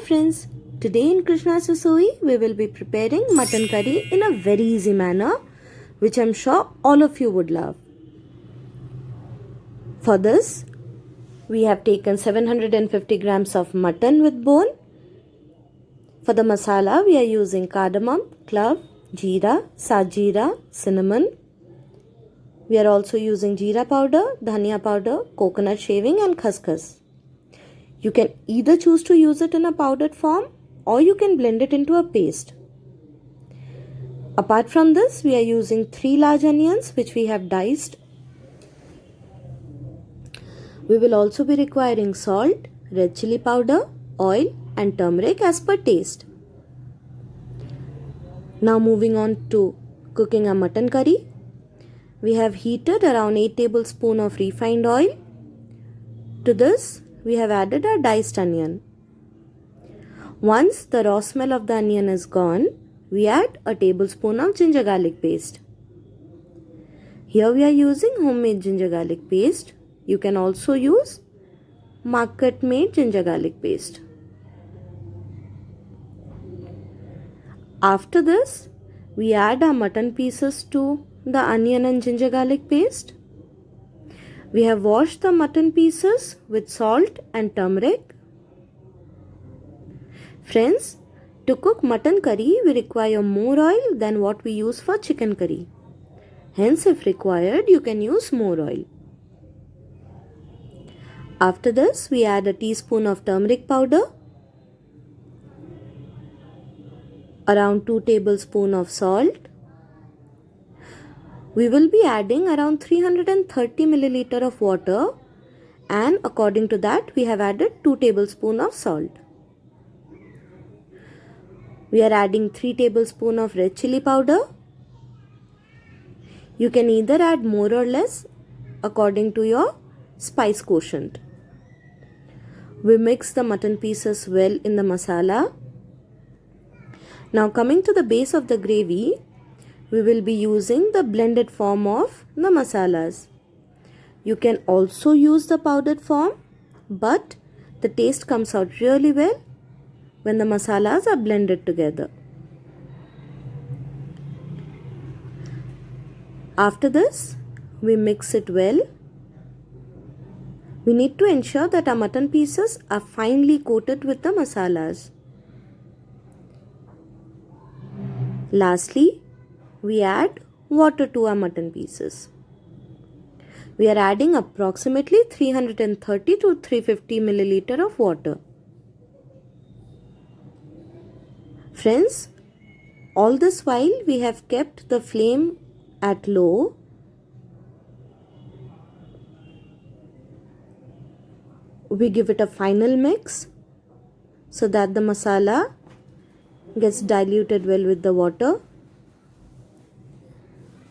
friends, today in Krishna's Rasoi we will be preparing mutton curry in a very easy manner which I am sure all of you would love. For this we have taken 750 grams of mutton with bone. For the masala we are using cardamom, clove, jeera, sajeera, cinnamon. We are also using jeera powder, dhania powder, coconut shaving and khaskhas. You can either choose to use it in a powdered form or you can blend it into a paste. Apart from this, we are using 3 large onions which we have diced. We will also be requiring salt, red chili powder, oil and turmeric as per taste. Now moving on to cooking a mutton curry. We have heated around 8 tablespoons of refined oil. To this, we have added our diced onion. Once the raw smell of the onion is gone, we add a tablespoon of ginger garlic paste. Here we are using homemade ginger garlic paste. You can also use market made ginger garlic paste. After this, we add our mutton pieces to the onion and ginger garlic paste. We have washed the mutton pieces with salt and turmeric. Friends, to cook mutton curry, we require more oil than what we use for chicken curry. Hence, if required, you can use more oil. After this, we add a teaspoon of turmeric powder, around 2 tablespoons of salt. We will be adding around 330 milliliter of water, and according to that we have added 2 tablespoons of salt. We are adding 3 tablespoons of red chili powder. You can either add more or less according to your spice quotient. We mix the mutton pieces well in the masala. Now coming to the base of the gravy, we will be using the blended form of the masalas. You can also use the powdered form, but the taste comes out really well when the masalas are blended together. After this, we mix it well. We need to ensure that our mutton pieces are finely coated with the masalas. Lastly, we add water to our mutton pieces. We are adding approximately 330 to 350 milliliter of water. Friends, all this while we have kept the flame at low. We give it a final mix so that the masala gets diluted well with the water.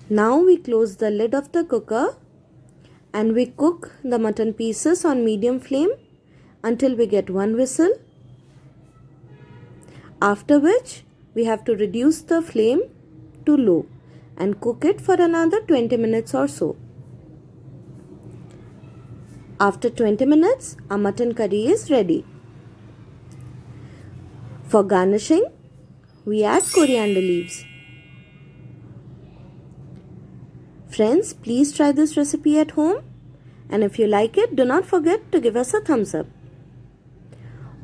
Now we close the lid of the cooker and we cook the mutton pieces on medium flame until we get 1 whistle. After which we have to reduce the flame to low and cook it for another 20 minutes or so. After 20 minutes, our mutton curry is ready. For garnishing, we add coriander leaves. Friends, please try this recipe at home, and if you like it, do not forget to give us a thumbs up.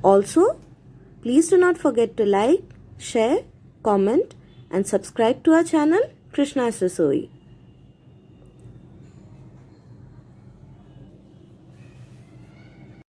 Also, please do not forget to like, share, comment and subscribe to our channel Krishna's Rasoi.